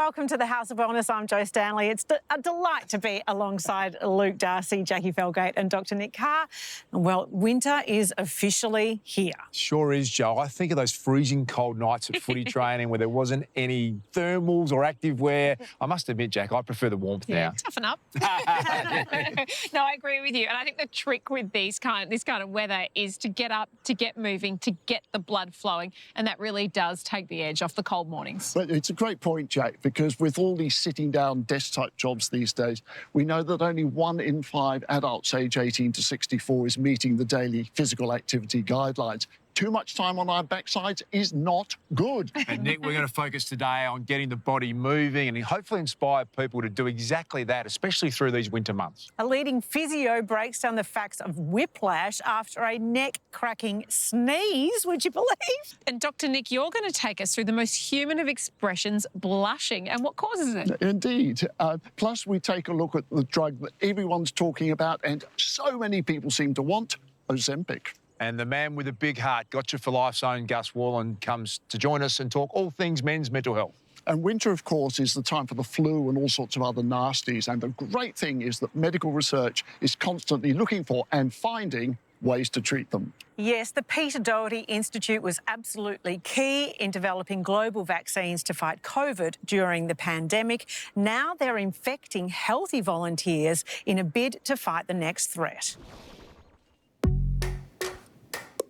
welcome to the House of Wellness. I'm Jo Stanley. It's a delight to be alongside Luke Darcy, Jacqui Felgate and Dr Nick Carr. And, well, winter is officially here. Sure is, Jo. I think of those freezing cold nights at footy training where there wasn't any thermals or active wear. I must admit, Jack, I prefer the warmth now. Toughen up. No, I agree with you. And I think the trick with this kind of weather is to get up, to get moving, to get the blood flowing. And that really does take the edge off the cold mornings. But it's a great point, Jack, because with all these sitting down desk-type jobs these days, we know that only 1 in 5 adults aged 18 to 64 is meeting the daily physical activity guidelines. Too much time on our backsides is not good. And Nick, we're going to focus today on getting the body moving and hopefully inspire people to do exactly that, especially through these winter months. A leading physio breaks down the facts of whiplash after a neck-cracking sneeze, would you believe? And Dr Nick, you're going to take us through the most human of expressions, blushing, and what causes it. Indeed. Plus, we take a look at the drug that everyone's talking about and so many people seem to want, Ozempic. And the man with a big heart, Gotcha for Life's own Gus Wallen, comes to join us and talk all things men's mental health. And winter, of course, is the time for the flu and all sorts of other nasties. And the great thing is that medical research is constantly looking for and finding ways to treat them. Yes, the Peter Doherty Institute was absolutely key in developing global vaccines to fight COVID during the pandemic. Now they're infecting healthy volunteers in a bid to fight the next threat.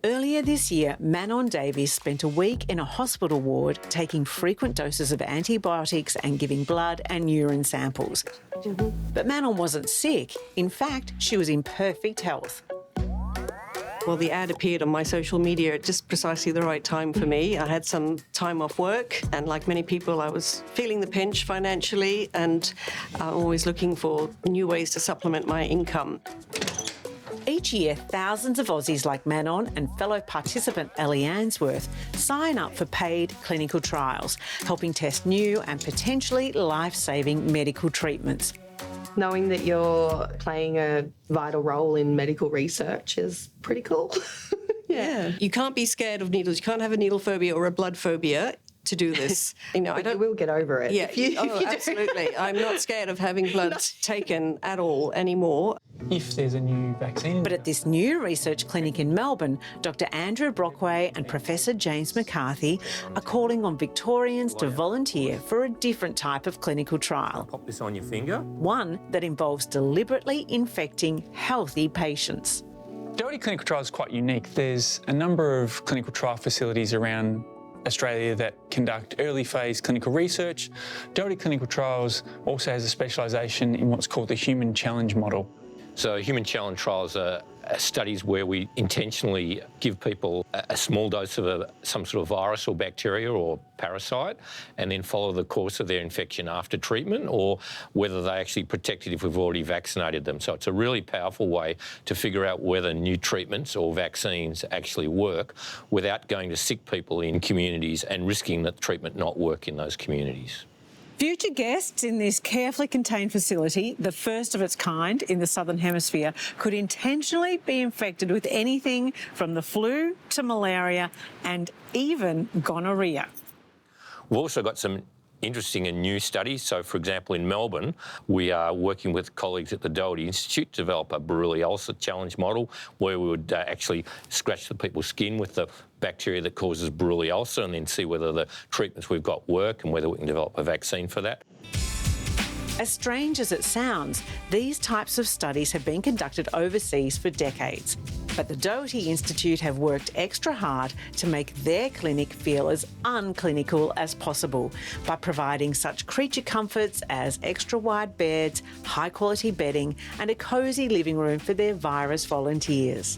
Earlier this year, Manon Davies spent a week in a hospital ward taking frequent doses of antibiotics and giving blood and urine samples. But Manon wasn't sick. In fact, she was in perfect health. Well, the ad appeared on my social media at just precisely the right time for me. I had some time off work, and like many people, I was feeling the pinch financially and always looking for new ways to supplement my income. Each year, thousands of Aussies like Manon and fellow participant Ellie Answorth sign up for paid clinical trials, helping test new and potentially life-saving medical treatments. Knowing that you're playing a vital role in medical research is pretty cool. Yeah. You can't be scared of needles. You can't have a needle phobia or a blood phobia to do this. You will get over it. Yeah, absolutely. I'm not scared of having blood taken at all anymore. If there's a new vaccine. But at this new research clinic in Melbourne, Dr Andrew Brockway and Professor James McCarthy are calling on Victorians to volunteer for a different type of clinical trial. Pop this on your finger. One that involves deliberately infecting healthy patients. Doherty clinical trial is quite unique. There's a number of clinical trial facilities around Australia that conduct early phase clinical research. Doherty Clinical Trials also has a specialisation in what's called the human challenge model. So human challenge trials are studies where we intentionally give people a small dose of some sort of virus or bacteria or parasite and then follow the course of their infection after treatment, or whether they're actually protected if we've already vaccinated them. So it's a really powerful way to figure out whether new treatments or vaccines actually work without going to sick people in communities and risking that treatment not work in those communities. Future guests in this carefully contained facility, the first of its kind in the Southern Hemisphere, could intentionally be infected with anything from the flu to malaria and even gonorrhea. We've also got some interesting and new studies. So, for example, in Melbourne, we are working with colleagues at the Doherty Institute to develop a brewery ulcer challenge model where we would actually scratch the people's skin with the bacteria that causes brewery ulcer and then see whether the treatments we've got work and whether we can develop a vaccine for that. As strange as it sounds, these types of studies have been conducted overseas for decades. But the Doherty Institute have worked extra hard to make their clinic feel as unclinical as possible by providing such creature comforts as extra wide beds, high-quality bedding and a cosy living room for their virus volunteers.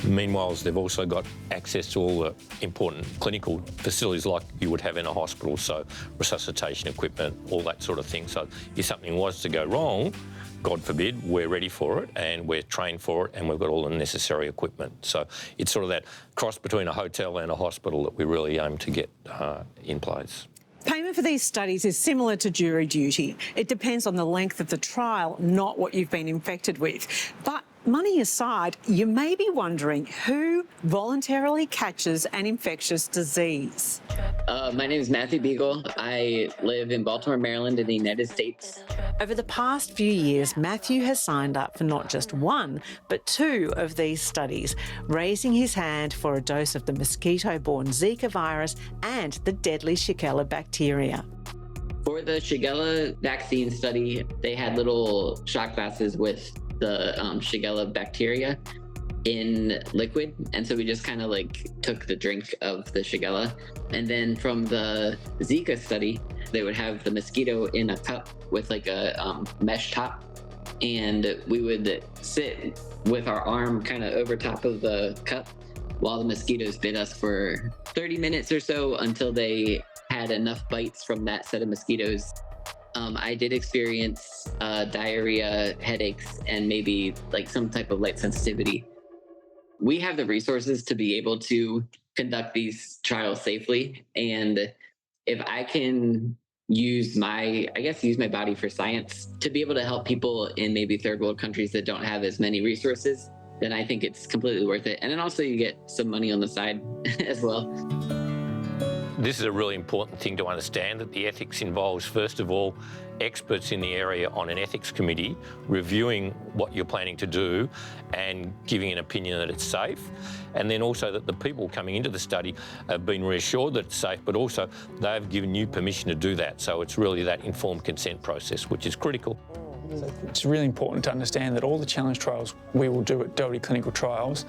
Meanwhile, they've also got access to all the important clinical facilities like you would have in a hospital, so resuscitation equipment, all that sort of thing. So if something was to go wrong, God forbid, we're ready for it and we're trained for it and we've got all the necessary equipment. So it's sort of that cross between a hotel and a hospital that we really aim to get in place. Payment for these studies is similar to jury duty. It depends on the length of the trial, not what you've been infected with. But money aside, you may be wondering who voluntarily catches an infectious disease. My name is Matthew Beagle. I live in Baltimore, Maryland in the United States. Over the past few years, Matthew has signed up for not just one, but two of these studies, raising his hand for a dose of the mosquito-borne Zika virus and the deadly Shigella bacteria. For the Shigella vaccine study, they had little shot glasses with the Shigella bacteria in liquid, and so we just kind of like took the drink of the Shigella. And then from the Zika study, they would have the mosquito in a cup with like a mesh top, and we would sit with our arm kind of over top of the cup while the mosquitoes bit us for 30 minutes or so until they had enough bites from that set of mosquitoes. I did experience diarrhea, headaches, and maybe like some type of light sensitivity. We have the resources to be able to conduct these trials safely. And if I can use my body for science to be able to help people in maybe third world countries that don't have as many resources, then I think it's completely worth it. And then also you get some money on the side as well. This is a really important thing to understand, that the ethics involves, first of all, experts in the area on an ethics committee reviewing what you're planning to do and giving an opinion that it's safe. And then also that the people coming into the study have been reassured that it's safe, but also they've given you permission to do that. So it's really that informed consent process, which is critical. It's really important to understand that all the challenge trials we will do at Doherty Clinical Trials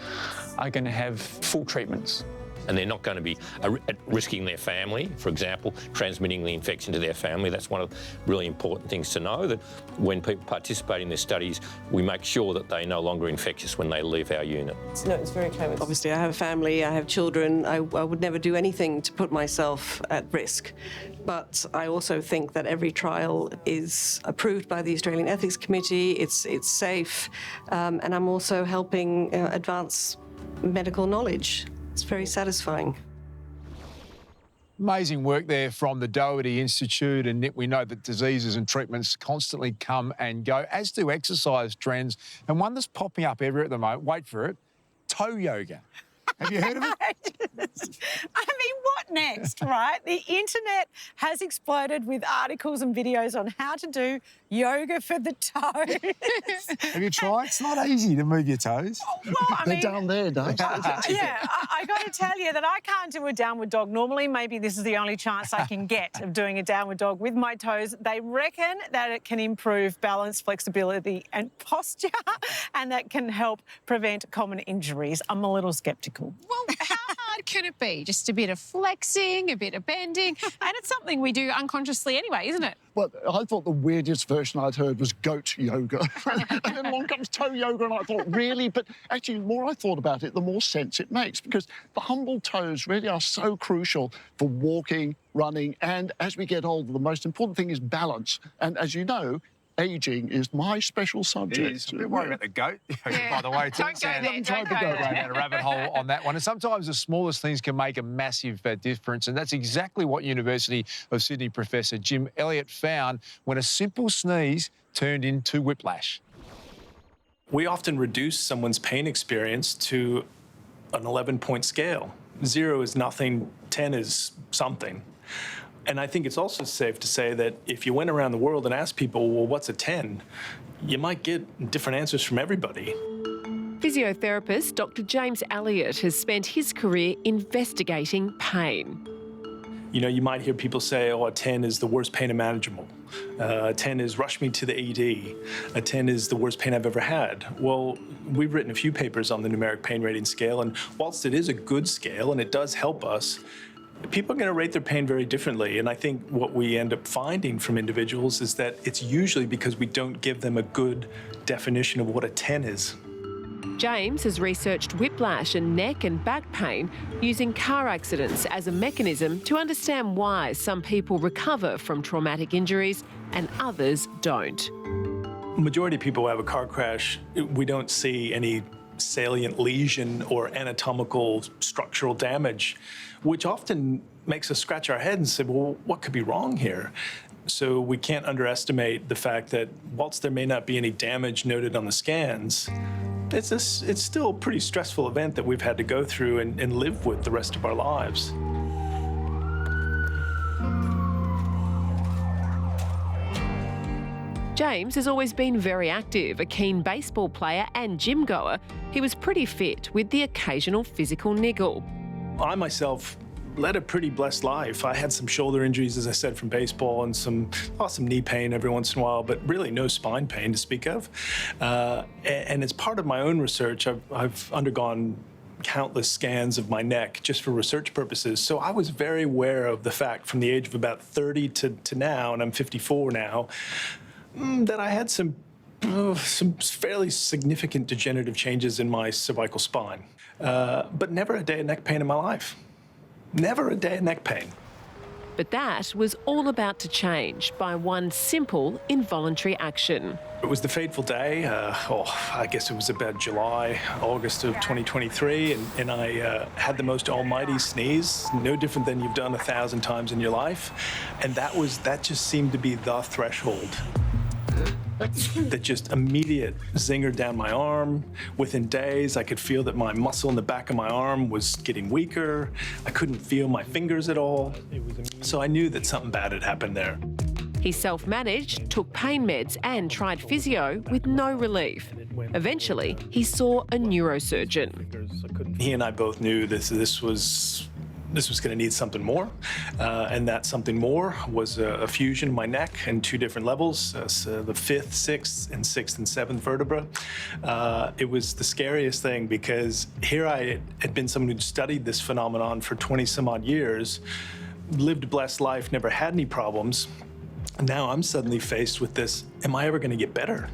are going to have full treatments. And they're not going to be risking their family, for example, transmitting the infection to their family. That's one of the really important things to know, that when people participate in their studies, we make sure that they're no longer infectious when they leave our unit. No, it's very clever. Obviously, I have a family, I have children. I would never do anything to put myself at risk. But I also think that every trial is approved by the Australian Ethics Committee. It's safe. And I'm also helping advance medical knowledge. It's very satisfying. Amazing work there from the Doherty Institute, and we know that diseases and treatments constantly come and go, as do exercise trends. And one that's popping up everywhere at the moment, wait for it, toe yoga. Have you heard of it? I mean, what next, right? The internet has exploded with articles and videos on how to do yoga for the toes. Have you tried? It's not easy to move your toes. Well, I They're mean, down there, don't they? yeah, I got to tell you that I can't do a downward dog. Normally, maybe this is the only chance I can get of doing a downward dog with my toes. They reckon that it can improve balance, flexibility and posture, and that can help prevent common injuries. I'm a little sceptical. Well, how hard can it be? Just a bit of flexing, a bit of bending, and it's something we do unconsciously anyway, isn't it? Well, I thought the weirdest version I'd heard was goat yoga. And then along comes toe yoga, and I thought, really? But actually, the more I thought about it, the more sense it makes, because the humble toes really are so crucial for walking, running, and as we get older, the most important thing is balance. And as you know, ageing is my special subject. It is. I'm a bit worried about the goat, by the way. Don't go there, don't go there. Down a rabbit hole on that one. And sometimes the smallest things can make a massive difference. And that's exactly what University of Sydney Professor Jim Elliot found when a simple sneeze turned into whiplash. We often reduce someone's pain experience to an 11-point scale. 0 is nothing, 10 is something. And I think it's also safe to say that if you went around the world and asked people, well, what's a 10? You might get different answers from everybody. Physiotherapist Dr James Elliot has spent his career investigating pain. You know, you might hear people say, oh, a 10 is the worst pain imaginable. A 10 is rush me to the ED. A 10 is the worst pain I've ever had. Well, we've written a few papers on the numeric pain rating scale, and whilst it is a good scale and it does help us, people are going to rate their pain very differently. And I think what we end up finding from individuals is that it's usually because we don't give them a good definition of what a 10 is. James has researched whiplash and neck and back pain using car accidents as a mechanism to understand why some people recover from traumatic injuries and others don't. The majority of people who have a car crash, we don't see any salient lesion or anatomical structural damage, which often makes us scratch our head and say, well, what could be wrong here? So we can't underestimate the fact that whilst there may not be any damage noted on the scans, it's still a pretty stressful event that we've had to go through and live with the rest of our lives. James has always been very active, a keen baseball player and gym goer. He was pretty fit with the occasional physical niggle. I myself led a pretty blessed life. I had some shoulder injuries, as I said, from baseball, and some knee pain every once in a while, but really no spine pain to speak of. And as part of my own research, I've undergone countless scans of my neck just for research purposes. So I was very aware of the fact from the age of about 30 to now, and I'm 54 now, that I had some fairly significant degenerative changes in my cervical spine. But never a day of neck pain in my life. Never a day of neck pain. But that was all about to change by one simple involuntary action. It was the fateful day, I guess it was about July, August of 2023, and I had the most almighty sneeze, no different than you've done 1,000 times in your life. And that just seemed to be the threshold. That just immediate zinger down my arm. Within days, I could feel that my muscle in the back of my arm was getting weaker. I couldn't feel my fingers at all. So I knew that something bad had happened there. He self-managed, took pain meds and tried physio with no relief. Eventually, he saw a neurosurgeon. He and I both knew this was going to need something more, and that something more was a fusion in my neck in 2 different levels, so the 5th, 6th, and 6th and 7th vertebra. It was the scariest thing because here I had been someone who'd studied this phenomenon for 20 some odd years, lived a blessed life, never had any problems. And now I'm suddenly faced with this, am I ever going to get better?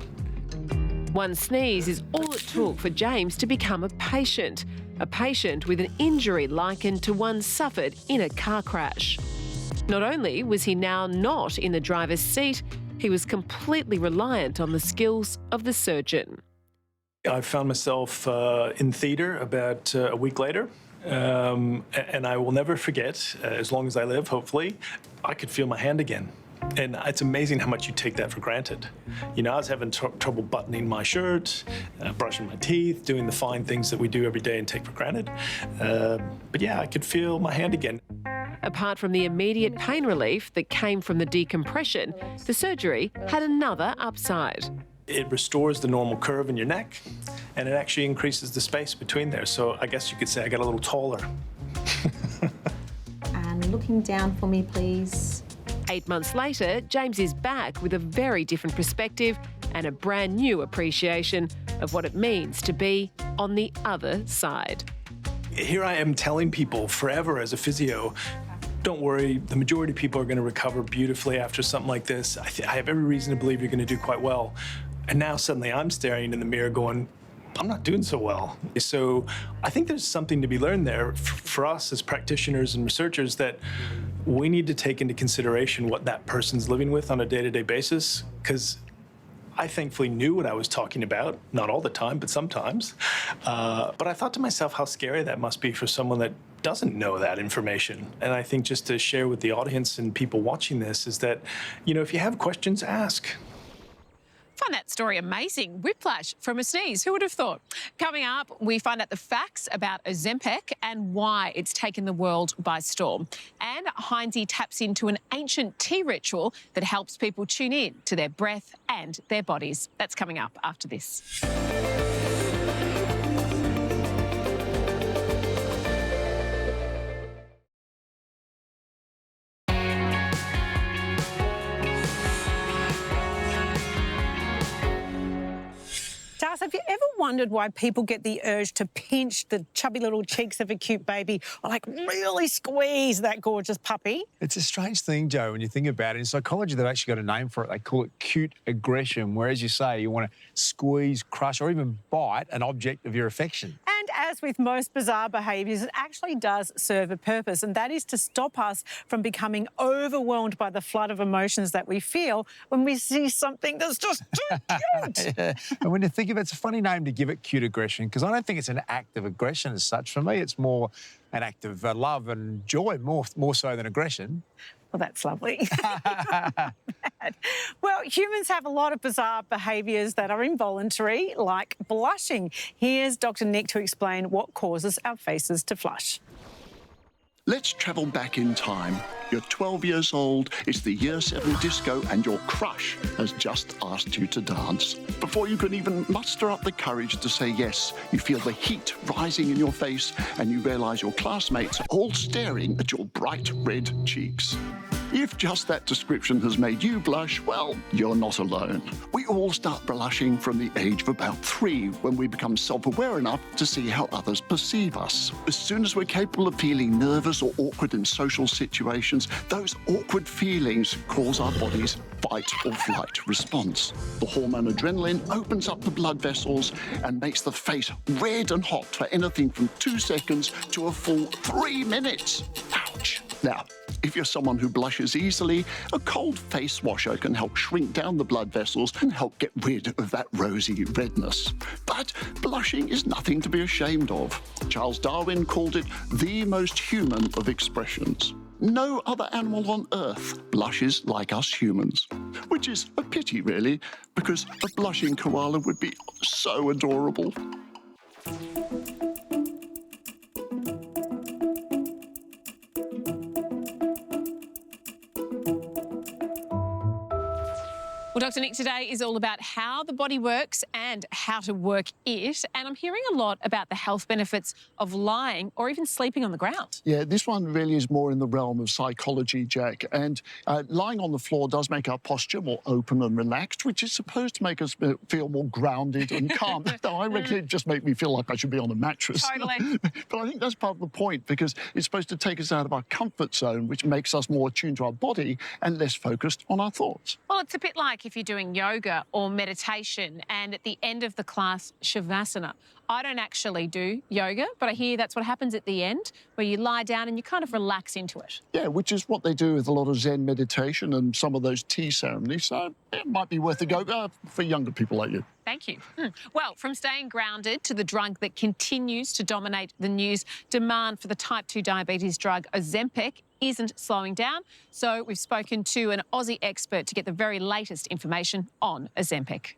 One sneeze is all it took for James to become a patient with an injury likened to one suffered in a car crash. Not only was he now not in the driver's seat, he was completely reliant on the skills of the surgeon. I found myself in theatre about a week later, and I will never forget, as long as I live, hopefully, I could feel my hand again. And it's amazing how much you take that for granted. You know, I was having trouble buttoning my shirt, brushing my teeth, doing the fine things that we do every day and take for granted. But yeah, I could feel my hand again. Apart from the immediate pain relief that came from the decompression, the surgery had another upside. It restores the normal curve in your neck, and it actually increases the space between there. So I guess you could say I got a little taller. And looking down for me, please. 8 months later, James is back with a very different perspective and a brand new appreciation of what it means to be on the other side. Here I am telling people forever as a physio, don't worry, the majority of people are going to recover beautifully after something like this. I have every reason to believe you're going to do quite well. And now suddenly I'm staring in the mirror going, I'm not doing so well. So I think there's something to be learned there for us as practitioners and researchers, that we need to take into consideration what that person's living with on a day-to-day basis, because I thankfully knew what I was talking about, not all the time, but sometimes. But I thought to myself how scary that must be for someone that doesn't know that information. And I think just to share with the audience and people watching this is that, you know, if you have questions, ask. Find that story amazing. Whiplash from a sneeze. Who would have thought? Coming up, we find out the facts about Ozempic and why it's taken the world by storm. And Heinzie taps into an ancient tea ritual that helps people tune in to their breath and their bodies. That's coming up after this. Have you ever wondered why people get the urge to pinch the chubby little cheeks of a cute baby or like really squeeze that gorgeous puppy? It's a strange thing, Joe, when you think about it. In psychology, they've actually got a name for it. They call it cute aggression, where, as you say, you want to squeeze, crush, or even bite an object of your affection. And as with most bizarre behaviours, it actually does serve a purpose, and that is to stop us from becoming overwhelmed by the flood of emotions that we feel when we see something that's just too cute. Yeah. And when you think of it, it's a funny name to give it, cute aggression, because I don't think it's an act of aggression as such. For me, it's more an act of love and joy, more so than aggression. Well, that's lovely. Well, humans have a lot of bizarre behaviours that are involuntary, like blushing. Here's Dr Nick to explain what causes our faces to flush. Let's travel back in time. You're 12 years old, it's the Year 7 disco, and your crush has just asked you to dance. Before you can even muster up the courage to say yes, you feel the heat rising in your face, and you realise your classmates are all staring at your bright red cheeks. If just that description has made you blush, well, you're not alone. We all start blushing from the age of about 3 when we become self-aware enough to see how others perceive us. As soon as we're capable of feeling nervous or awkward in social situations, those awkward feelings cause our body's fight or flight response. The hormone adrenaline opens up the blood vessels and makes the face red and hot for anything from 2 seconds to a full 3 minutes. Ouch. Now, if you're someone who blushes easily, a cold face washer can help shrink down the blood vessels and help get rid of that rosy redness. But blushing is nothing to be ashamed of. Charles Darwin called it the most human of expressions. No other animal on Earth blushes like us humans, which is a pity, really, because a blushing koala would be so adorable. Well, Dr Nick, today is all about how the body works and how to work it. And I'm hearing a lot about the health benefits of lying or even sleeping on the ground. Yeah, this one really is more in the realm of psychology, Jack. And lying on the floor does make our posture more open and relaxed, which is supposed to make us feel more grounded and calm. No, I reckon it just makes me feel like I should be on a mattress. Totally. But I think that's part of the point, because it's supposed to take us out of our comfort zone, which makes us more attuned to our body and less focused on our thoughts. Well, it's a bit like if you're doing yoga or meditation and at the end of the class, Shavasana. I don't actually do yoga, but I hear that's what happens at the end, where you lie down and you kind of relax into it. Yeah, which is what they do with a lot of Zen meditation and some of those tea ceremonies. So it might be worth a go for younger people like you. Thank you. Well, from staying grounded to the drug that continues to dominate the news, demand for the type 2 diabetes drug Ozempic isn't slowing down. So we've spoken to an Aussie expert to get the very latest information on Ozempic.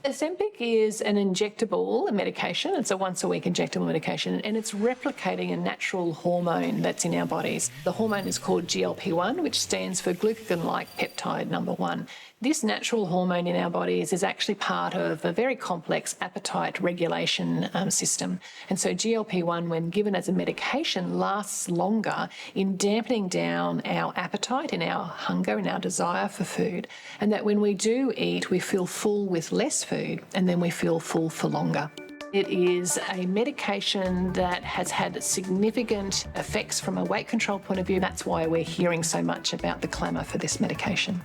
Ozempic is an injectable medication. It's a once-a-week injectable medication, and it's replicating a natural hormone that's in our bodies. The hormone is called GLP-1, which stands for glucagon-like peptide number 1. This natural hormone in our bodies is actually part of a very complex appetite regulation system. And so GLP-1, when given as a medication, lasts longer in dampening down our appetite and our hunger and our desire for food. And that when we do eat, we feel full with less food, and then we feel full for longer. It is a medication that has had significant effects from a weight control point of view. That's why we're hearing so much about the clamour for this medication.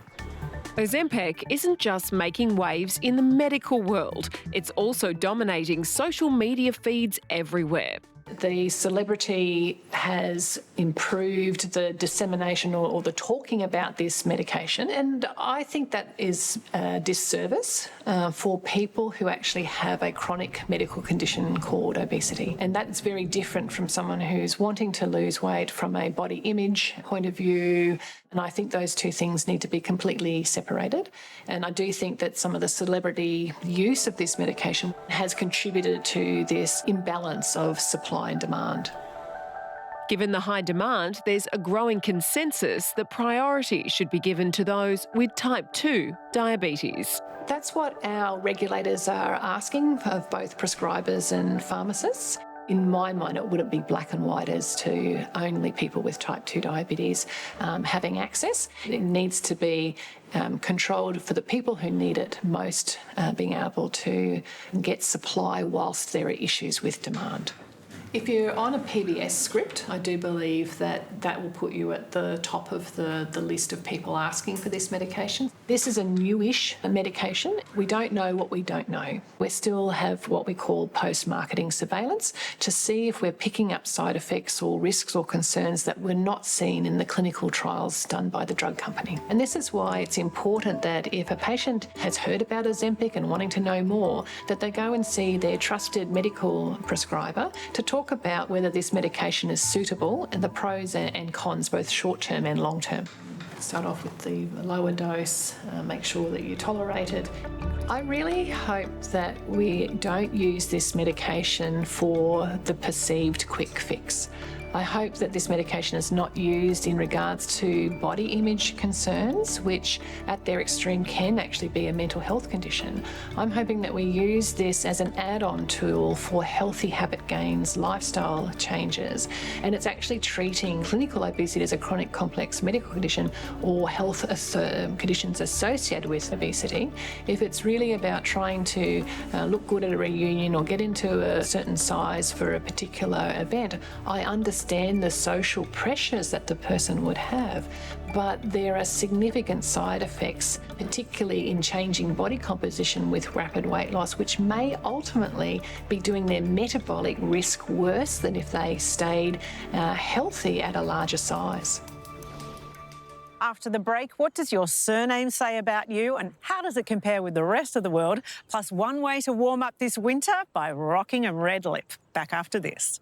Ozempic isn't just making waves in the medical world, it's also dominating social media feeds everywhere. The celebrity has improved the dissemination or the talking about this medication, and I think that is a disservice for people who actually have a chronic medical condition called obesity. And that's very different from someone who's wanting to lose weight from a body image point of view. And I think those two things need to be completely separated. And I do think that some of the celebrity use of this medication has contributed to this imbalance of supply and demand. Given the high demand, there's a growing consensus that priority should be given to those with type 2 diabetes. That's what our regulators are asking of both prescribers and pharmacists. In my mind, it wouldn't be black and white as to only people with type 2 diabetes having access. It needs to be controlled for the people who need it most, being able to get supply whilst there are issues with demand. If you're on a PBS script, I do believe that will put you at the top of the list of people asking for this medication. This is a newish medication. We don't know what we don't know. We still have what we call post-marketing surveillance to see if we're picking up side effects or risks or concerns that were not seen in the clinical trials done by the drug company. And this is why it's important that if a patient has heard about Ozempic and wanting to know more, that they go and see their trusted medical prescriber to talk talk about whether this medication is suitable and the pros and cons, both short-term and long-term. Start off with the lower dose, make sure that you tolerate it. I really hope that we don't use this medication for the perceived quick fix. I hope that this medication is not used in regards to body image concerns, which at their extreme can actually be a mental health condition. I'm hoping that we use this as an add-on tool for healthy habit gains, lifestyle changes, and it's actually treating clinical obesity as a chronic complex medical condition or health conditions associated with obesity. If it's really about trying to look good at a reunion or get into a certain size for a particular event, I understand the social pressures that the person would have, but there are significant side effects, particularly in changing body composition with rapid weight loss, which may ultimately be doing their metabolic risk worse than if they stayed healthy at a larger size. After the break, what does your surname say about you and how does it compare with the rest of the world? Plus, one way to warm up this winter by rocking a red lip. Back after this.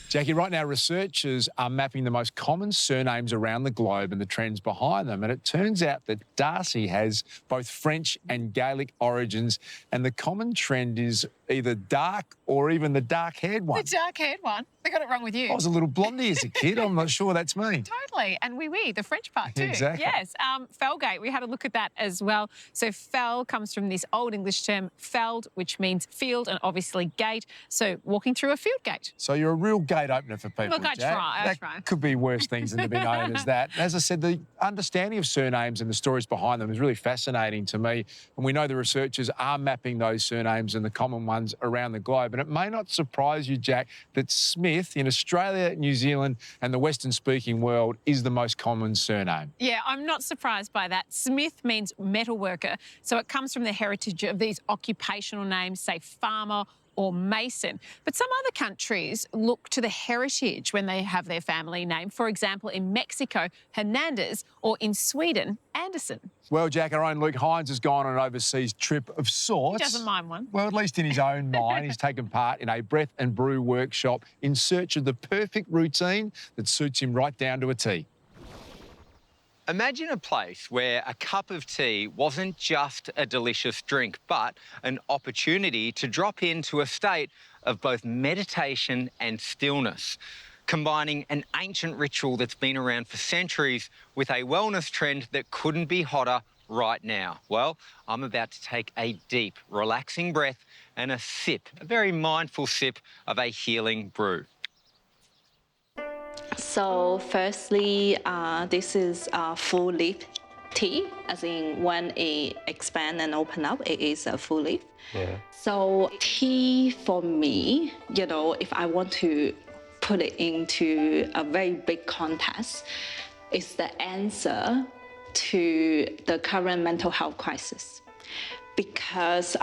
Jacqui, right now researchers are mapping the most common surnames around the globe and the trends behind them. And it turns out that Darcy has both French and Gaelic origins. And the common trend is either dark or even the dark-haired one. The dark-haired one? They got it wrong with you. I was a little blondie as a kid. I'm not sure that's me. Totally. And oui, the French part too. Exactly. Yes. Felgate, we had a look at that as well. So fel comes from this old English term feld, which means field, and obviously gate. So walking through a field gate. So you're a real gate opener for people, Look, I Jack. try. That could be worse things than to be known as that. As I said, the understanding of surnames and the stories behind them is really fascinating to me. And we know the researchers are mapping those surnames and the common ones around the globe. And it may not surprise you, Jack, that Smith in Australia, New Zealand and the Western-speaking world is the most common surname. Yeah, I'm not surprised by that. Smith means metal worker. So it comes from the heritage of these occupational names, say farmer or mason. But some other countries look to the heritage when they have their family name. For example, in Mexico, Hernandez, or in Sweden, Anderson. Well, Jack, our own Luke Hines has gone on an overseas trip of sorts. He doesn't mind one. Well, at least in his own mind, he's taken part in a breath and brew workshop in search of the perfect routine that suits him right down to a T. Imagine a place where a cup of tea wasn't just a delicious drink, but an opportunity to drop into a state of both meditation and stillness, combining an ancient ritual that's been around for centuries with a wellness trend that couldn't be hotter right now. Well, I'm about to take a deep, relaxing breath and a sip, a very mindful sip of a healing brew. So firstly, this is full leaf tea, as in when it expand and open up, it is a full leaf. Yeah. So tea for me, you know, if I want to put it into a very big context, is the answer to the current mental health crisis. Because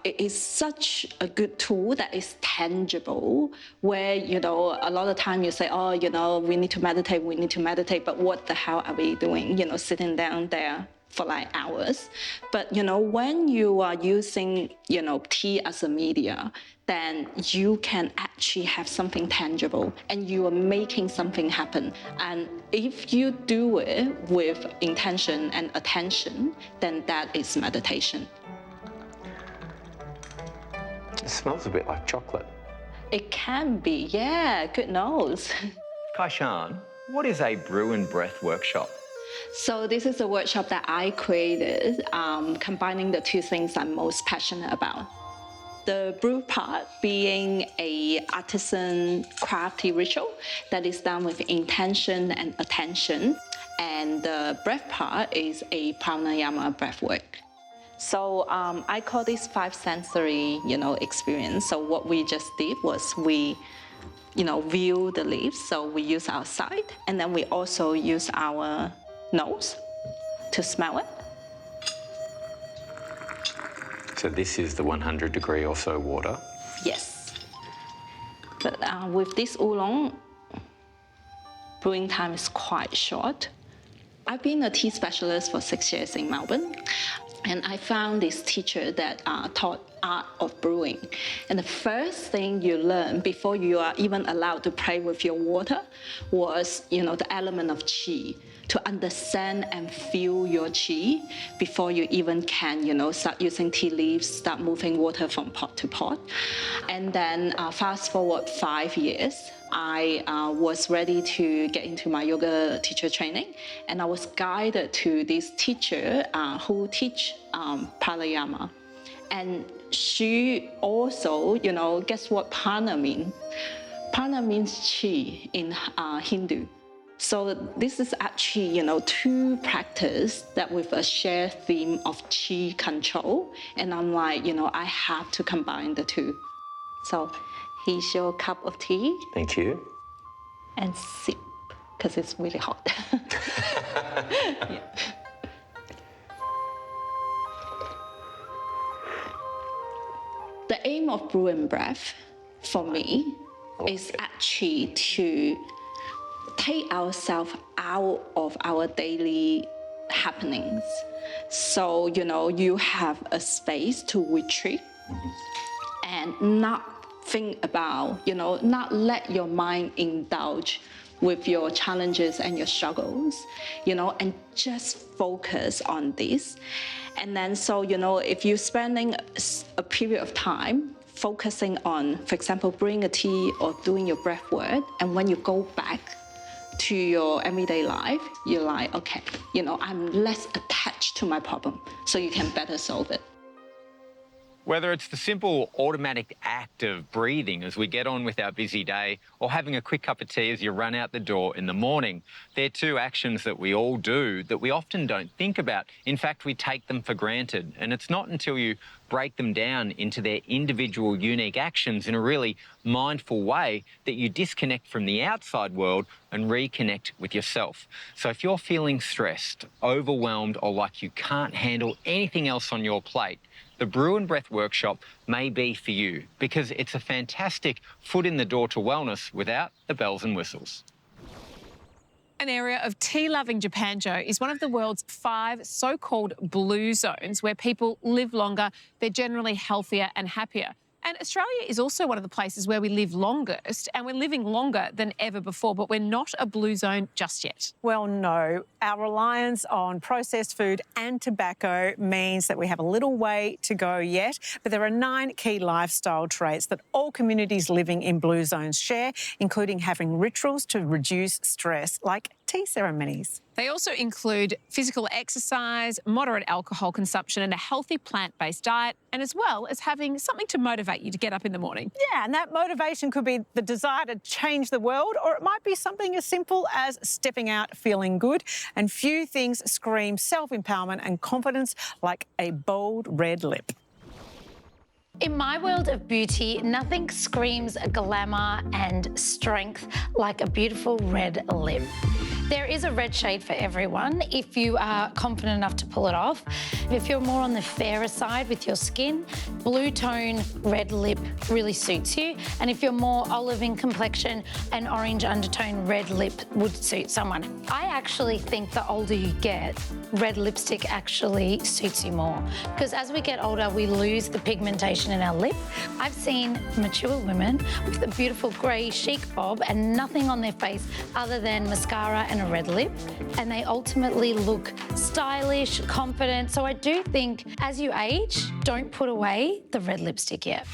it is such a good tool that is tangible, where, you know, a lot of time you say, oh, you know, we need to meditate, but what the hell are we doing, you know, sitting down there for like hours? But, you know, when you are using, you know, tea as a media, then you can actually have something tangible and you are making something happen. And if you do it with intention and attention, then that is meditation. It smells a bit like chocolate. It can be, yeah, good nose. Kaishan, what is a brew and breath workshop? So this is a workshop that I created, combining the two things I'm most passionate about. The brew part being a artisan crafty ritual that is done with intention and attention. And the breath part is a pranayama breath work. So I call this 5 sensory, you know, experience. So what we just did was we, you know, view the leaves. So we use our sight, and then we also use our nose to smell it. So this is the 100 degree or so water? Yes. But with this oolong, brewing time is quite short. I've been a tea specialist for 6 years in Melbourne, and I found this teacher that taught art of brewing. And the first thing you learn before you are even allowed to play with your water was, the element of qi, to understand and feel your qi before you even can, start using tea leaves, start moving water from pot to pot. And then fast forward 5 years, I was ready to get into my yoga teacher training, and I was guided to this teacher who teach pranayama. And she also, guess what prana means? Prana means chi in Hindu. So this is actually, two practice that with a shared theme of chi control. And I'm like, I have to combine the two. So here's your cup of tea. Thank you. And sip, because it's really hot. Yeah. The aim of Brew and Breath for me is actually to take ourselves out of our daily happenings. So, you have a space to retreat and not think about, not let your mind indulge with your challenges and your struggles, and just focus on this. And then, so, if you're spending a period of time focusing on, for example, brewing a tea or doing your breath work, and when you go back to your everyday life, you're like, okay, I'm less attached to my problem, so you can better solve it. Whether it's the simple automatic act of breathing as we get on with our busy day, or having a quick cup of tea as you run out the door in the morning, they're two actions that we all do that we often don't think about. In fact, we take them for granted. And it's not until you break them down into their individual unique actions in a really mindful way that you disconnect from the outside world and reconnect with yourself. So if you're feeling stressed, overwhelmed, or like you can't handle anything else on your plate, the Brew and Breath workshop may be for you, because it's a fantastic foot in the door to wellness without the bells and whistles. An area of tea-loving Japan, Joe, is one of the world's 5 so-called blue zones where people live longer, they're generally healthier and happier. And Australia is also one of the places where we live longest, and we're living longer than ever before, but we're not a blue zone just yet. Well, no. Our reliance on processed food and tobacco means that we have a little way to go yet, but there are 9 key lifestyle traits that all communities living in blue zones share, including having rituals to reduce stress, like tea ceremonies. They also include physical exercise, moderate alcohol consumption and a healthy plant-based diet, and as well as having something to motivate you to get up in the morning. Yeah, and that motivation could be the desire to change the world, or it might be something as simple as stepping out feeling good. And few things scream self-empowerment and confidence like a bold red lip. In my world of beauty, nothing screams glamour and strength like a beautiful red lip. There is a red shade for everyone if you are confident enough to pull it off. If you're more on the fairer side with your skin, blue tone red lip really suits you. And if you're more olive in complexion, an orange undertone red lip would suit someone. I actually think the older you get, red lipstick actually suits you more. Because as we get older, we lose the pigmentation in our lip. I've seen mature women with a beautiful grey chic bob and nothing on their face other than mascara and a red lip, and they ultimately look stylish, confident. So I do think as you age, don't put away the red lipstick yet.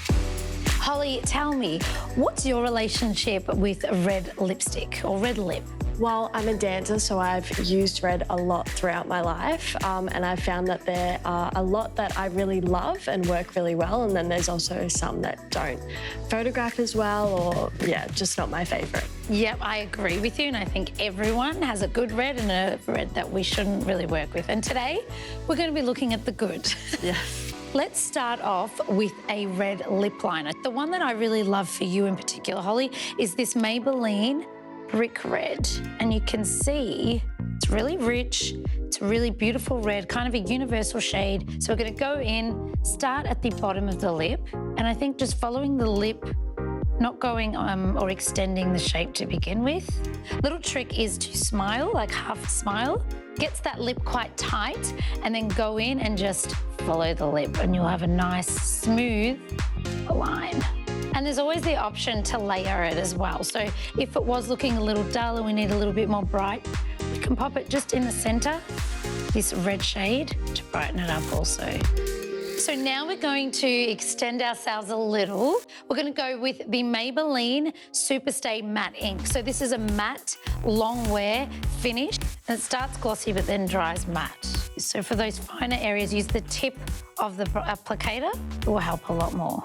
Holly, tell me, what's your relationship with red lipstick or red lip? Well, I'm a dancer, so I've used red a lot throughout my life, and I've found that there are a lot that I really love and work really well, and then there's also some that don't photograph as well, or, yeah, just not my favourite. Yep, I agree with you, and I think everyone has a good red and a red that we shouldn't really work with. And today, we're going to be looking at the good. Yes. Let's start off with a red lip liner. The one that I really love for you in particular, Holly, is this Maybelline Brick Red. And you can see it's really rich, it's a really beautiful red, kind of a universal shade. So we're going to go in, start at the bottom of the lip, and I think just following the lip not going or extending the shape to begin with. Little trick is to smile, like half a smile. Gets that lip quite tight, and then go in and just follow the lip, and you'll have a nice, smooth line. And there's always the option to layer it as well. So if it was looking a little dull and we need a little bit more bright, we can pop it just in the center, this red shade, to brighten it up also. So now we're going to extend ourselves a little. We're going to go with the Maybelline Superstay Matte Ink. So this is a matte, long wear finish. And it starts glossy but then dries matte. So for those finer areas, use the tip of the applicator. It will help a lot more.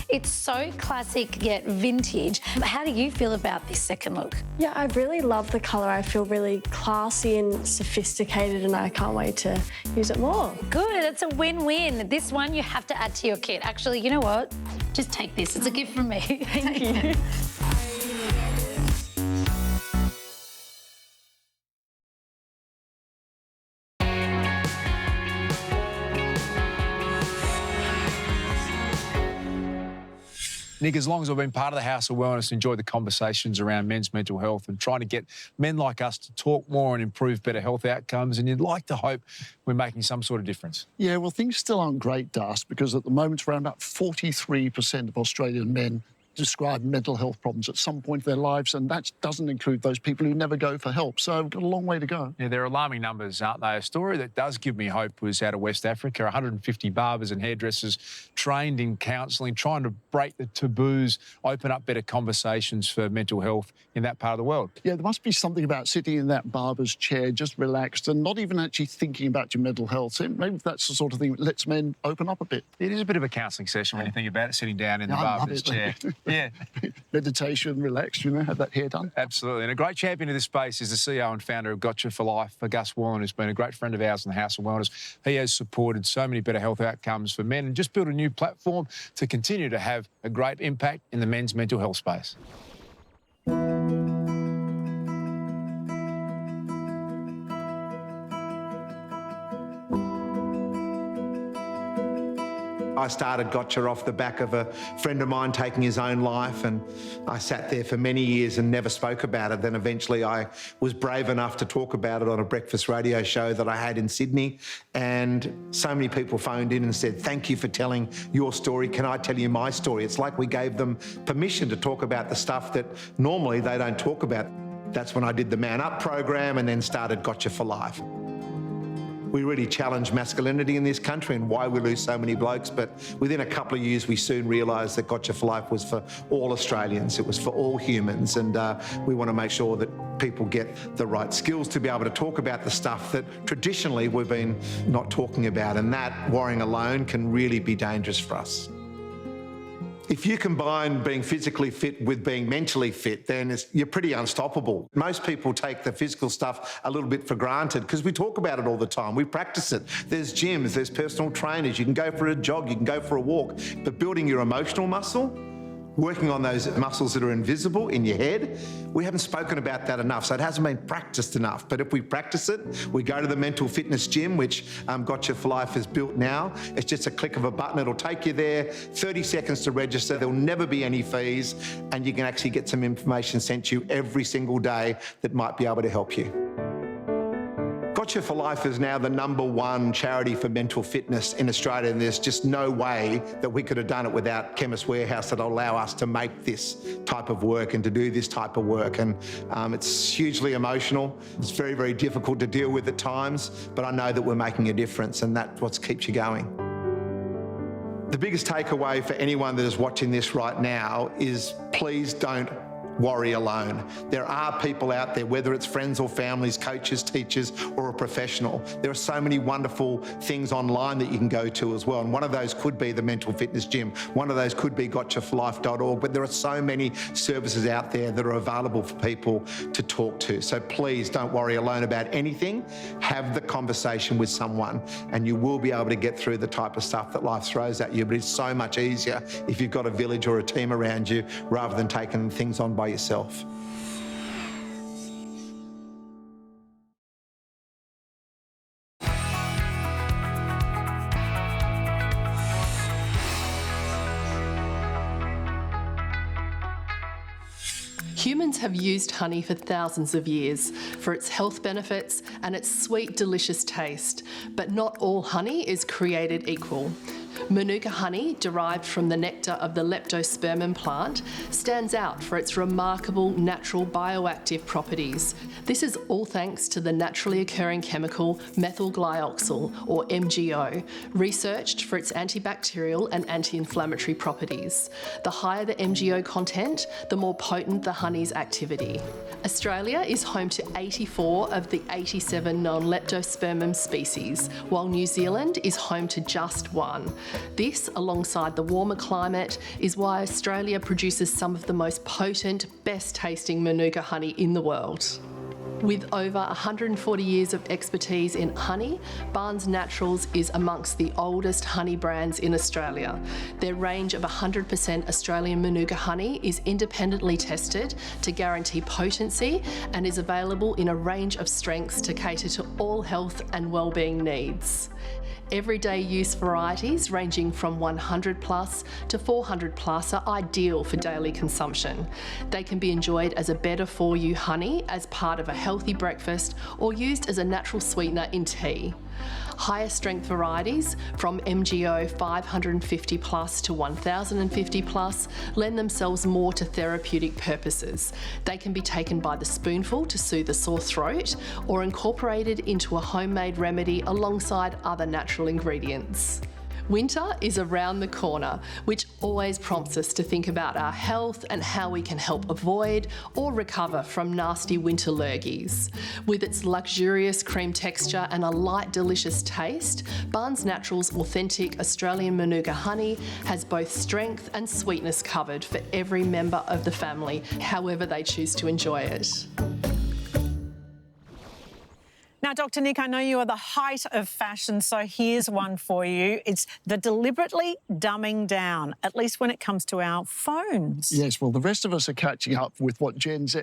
It's so classic yet vintage. How do you feel about this second look? Yeah, I really love the colour. I feel really classy and sophisticated, and I can't wait to use it more. Good, it's a win-win. This one you have to add to your kit. Actually, you know what? Just take this. It's a gift from me. Thank you. Nick, as long as I've been part of the House of Wellness, enjoyed the conversations around men's mental health and trying to get men like us to talk more and improve better health outcomes, and you'd like to hope we're making some sort of difference. Yeah, well, things still aren't great, Darcy, because at the moment around about 43% of Australian men describe mental health problems at some point in their lives, and that doesn't include those people who never go for help. So we've got a long way to go. Yeah, they're alarming numbers, aren't they? A story that does give me hope was out of West Africa. 150 barbers and hairdressers trained in counselling, trying to break the taboos, open up better conversations for mental health in that part of the world. Yeah, there must be something about sitting in that barber's chair, just relaxed and not even actually thinking about your mental health. So maybe that's the sort of thing that lets men open up a bit. It is a bit of a counselling session when you think about it, sitting down in the barber's chair. Yeah. Meditation, relax, have that hair done. Absolutely. And a great champion of this space is the CEO and founder of Gotcha for Life, Gus Warren, who's been a great friend of ours in the House of Wellness. He has supported so many better health outcomes for men and just built a new platform to continue to have a great impact in the men's mental health space. I started Gotcha off the back of a friend of mine taking his own life, and I sat there for many years and never spoke about it. Then eventually I was brave enough to talk about it on a breakfast radio show that I had in Sydney, and so many people phoned in and said, "Thank you for telling your story. Can I tell you my story?" It's like we gave them permission to talk about the stuff that normally they don't talk about. That's when I did the Man Up program and then started Gotcha for Life. We really challenged masculinity in this country and why we lose so many blokes, but within a couple of years we soon realised that Gotcha for Life was for all Australians, it was for all humans, and we want to make sure that people get the right skills to be able to talk about the stuff that traditionally we've been not talking about, and that, worrying alone, can really be dangerous for us. If you combine being physically fit with being mentally fit, then you're pretty unstoppable. Most people take the physical stuff a little bit for granted because we talk about it all the time. We practice it. There's gyms, there's personal trainers. You can go for a jog, you can go for a walk. But building your emotional muscle, working on those muscles that are invisible in your head, we haven't spoken about that enough, so it hasn't been practiced enough. But if we practice it, we go to the mental fitness gym, which Gotcha for Life has built now. It's just a click of a button. It'll take you there, 30 seconds to register. There'll never be any fees, and you can actually get some information sent to you every single day that might be able to help you. Gotcha for Life is now the #1 charity for mental fitness in Australia, and there's just no way that we could have done it without Chemist Warehouse that allow us to make this type of work and to do this type of work. And it's hugely emotional. It's very, very difficult to deal with at times, but I know that we're making a difference, and that's what keeps you going. The biggest takeaway for anyone that is watching this right now is please don't worry alone. There are people out there, whether it's friends or families, coaches, teachers, or a professional. There are so many wonderful things online that you can go to as well. And one of those could be the Mental Fitness Gym. One of those could be gotchaforlife.org. But there are so many services out there that are available for people to talk to. So please don't worry alone about anything. Have the conversation with someone, and you will be able to get through the type of stuff that life throws at you. But it's so much easier if you've got a village or a team around you rather than taking things on by yourself. Humans have used honey for thousands of years for its health benefits and its sweet, delicious taste, but not all honey is created equal. Manuka honey, derived from the nectar of the leptospermum plant, stands out for its remarkable natural bioactive properties. This is all thanks to the naturally occurring chemical methylglyoxal, or MGO, researched for its antibacterial and anti-inflammatory properties. The higher the MGO content, the more potent the honey's activity. Australia is home to 84 of the 87 known leptospermum species, while New Zealand is home to just one. This, alongside the warmer climate, is why Australia produces some of the most potent, best-tasting Manuka honey in the world. With over 140 years of expertise in honey, Barnes Naturals is amongst the oldest honey brands in Australia. Their range of 100% Australian Manuka honey is independently tested to guarantee potency and is available in a range of strengths to cater to all health and wellbeing needs. Everyday use varieties ranging from 100 plus to 400 plus are ideal for daily consumption. They can be enjoyed as a better for you honey as part of a healthy breakfast or used as a natural sweetener in tea. Higher strength varieties from MGO 550 plus to 1050 plus lend themselves more to therapeutic purposes. They can be taken by the spoonful to soothe a sore throat or incorporated into a homemade remedy alongside other natural ingredients. Winter is around the corner, which always prompts us to think about our health and how we can help avoid or recover from nasty winter lurgies. With its luxurious cream texture and a light, delicious taste, Barnes Naturals' authentic Australian Manuka honey has both strength and sweetness covered for every member of the family, however they choose to enjoy it. Now, Dr. Nick, I know you are the height of fashion, so here's one for you. It's the deliberately dumbing down, at least when it comes to our phones. Yes, well, the rest of us are catching up with what Gen Z...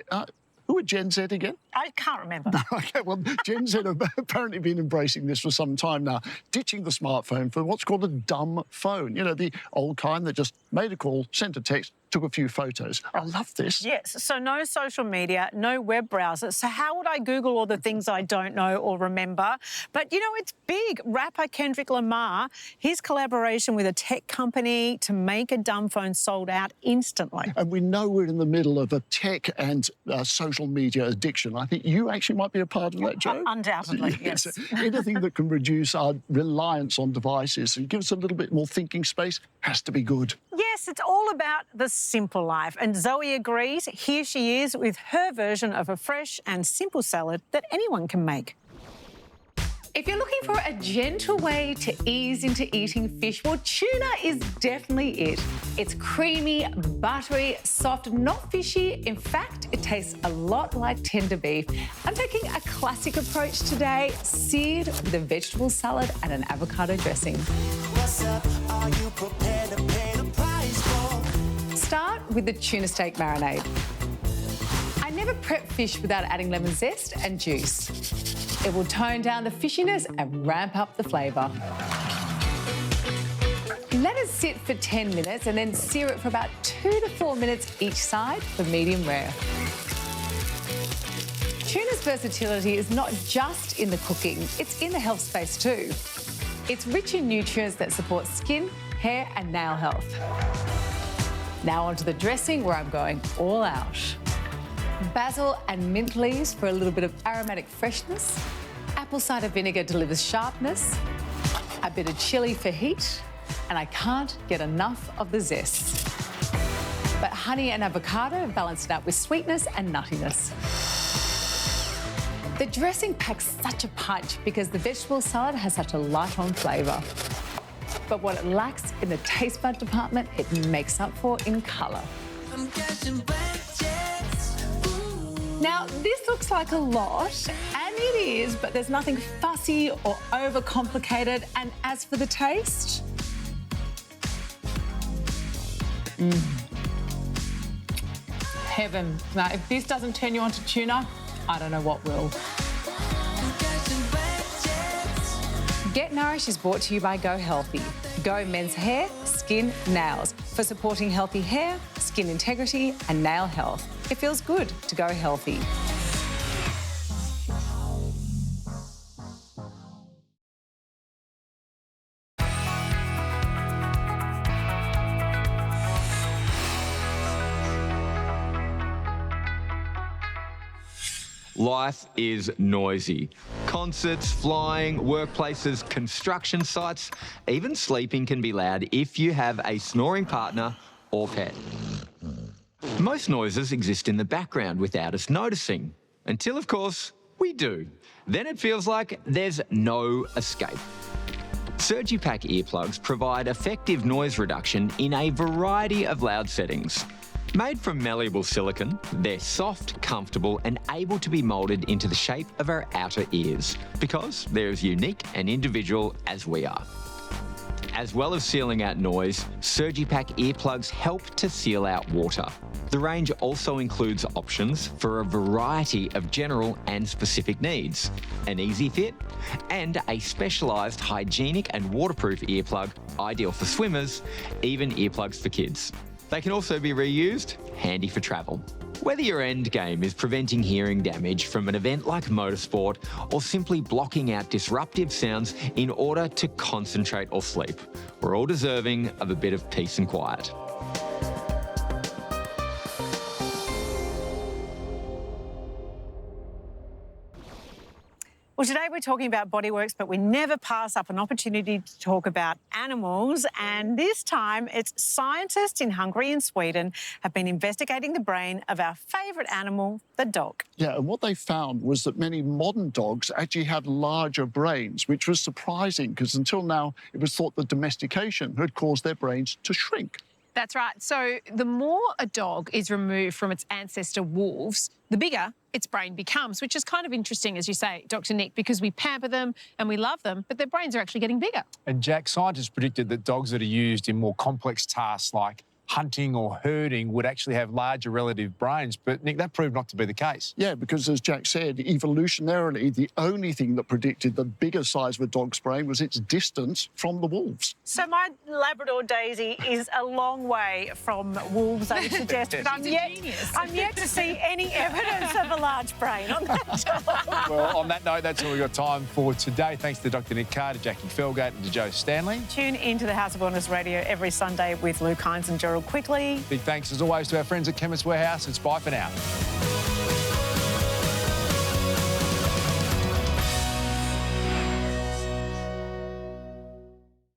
who are Gen Z again? I can't remember. OK, well, Gen Z have apparently been embracing this for some time now, ditching the smartphone for what's called a dumb phone. You know, the old kind that just made a call, sent a text, took a few photos. I love this. Yes, so no social media, no web browser. So how would I Google all the things I don't know or remember? But, you know, it's big. Rapper Kendrick Lamar, his collaboration with a tech company to make a dumb phone sold out instantly. And we know we're in the middle of a tech and social media addiction. I think you actually might be a part of that, Jo. Undoubtedly, yes. Anything that can reduce our reliance on devices and give us a little bit more thinking space has to be good. Yes, it's all about the simple life. And Zoe agrees. Here she is with her version of a fresh and simple salad that anyone can make. If you're looking for a gentle way to ease into eating fish, well, tuna is definitely it. It's creamy, buttery, soft, not fishy. In fact, it tastes a lot like tender beef. I'm taking a classic approach today, seared with a vegetable salad and an avocado dressing. What's up? Are you prepared to pay the price for? Start with the tuna steak marinade. I never prep fish without adding lemon zest and juice. It will tone down the fishiness and ramp up the flavour. Let it sit for 10 minutes and then sear it for about 2 to 4 minutes each side for medium rare. Tuna's versatility is not just in the cooking, it's in the health space too. It's rich in nutrients that support skin, hair and nail health. Now onto the dressing where I'm going all out. Basil and mint leaves for a little bit of aromatic freshness. Apple cider vinegar delivers sharpness. A bit of chilli for heat. And I can't get enough of the zest. But honey and avocado balance it out with sweetness and nuttiness. The dressing packs such a punch because the vegetable salad has such a light-on flavour. But what it lacks in the taste bud department, it makes up for in colour. Now, this looks like a lot, and it is, but there's nothing fussy or overcomplicated. And as for the taste, heaven. Now, if this doesn't turn you on to tuna, I don't know what will. Get Nourished is brought to you by Go Healthy. Go Men's Hair, Skin, Nails. for supporting healthy hair, skin integrity and nail health. It feels good to go healthy. Life is noisy. Concerts, flying, workplaces, construction sites, even sleeping can be loud if you have a snoring partner or pet. Most noises exist in the background without us noticing, until of course we do. Then it feels like there's no escape. Surgipack earplugs provide effective noise reduction in a variety of loud settings. Made from malleable silicone, they're soft, comfortable and able to be moulded into the shape of our outer ears because they're as unique and individual as we are. As well as sealing out noise, Surgipack earplugs help to seal out water. The range also includes options for a variety of general and specific needs, an easy fit and a specialised hygienic and waterproof earplug ideal for swimmers, even earplugs for kids. They can also be reused, handy for travel. Whether your end game is preventing hearing damage from an event like motorsport or simply blocking out disruptive sounds in order to concentrate or sleep, we're all deserving of a bit of peace and quiet. Well, today we're talking about bodyworks, but we never pass up an opportunity to talk about animals. And this time, it's scientists in Hungary and Sweden have been investigating the brain of our favourite animal, the dog. Yeah, and what they found was that many modern dogs actually had larger brains, which was surprising because until now it was thought that domestication had caused their brains to shrink. That's right. So the more a dog is removed from its ancestor wolves, the bigger its brain becomes, which is kind of interesting, as you say, Dr Nick, because we pamper them and we love them, but their brains are actually getting bigger. And Jack, scientists predicted that dogs that are used in more complex tasks like hunting or herding would actually have larger relative brains. But, Nick, that proved not to be the case. Yeah, because as Jack said, evolutionarily, the only thing that predicted the bigger size of a dog's brain was its distance from the wolves. So my Labrador Daisy is a long way from wolves, I would suggest. But I'm yet to see any evidence of a large brain on that dog. Well, on that note, that's all we've got time for today. Thanks to Dr Nick Carr, to Jacqui Felgate and to Joe Stanley. Tune into the House of Wellness Radio every Sunday with Luke Hines and Gerald Quickly. Big thanks, as always, to our friends at Chemist Warehouse. It's bye for now.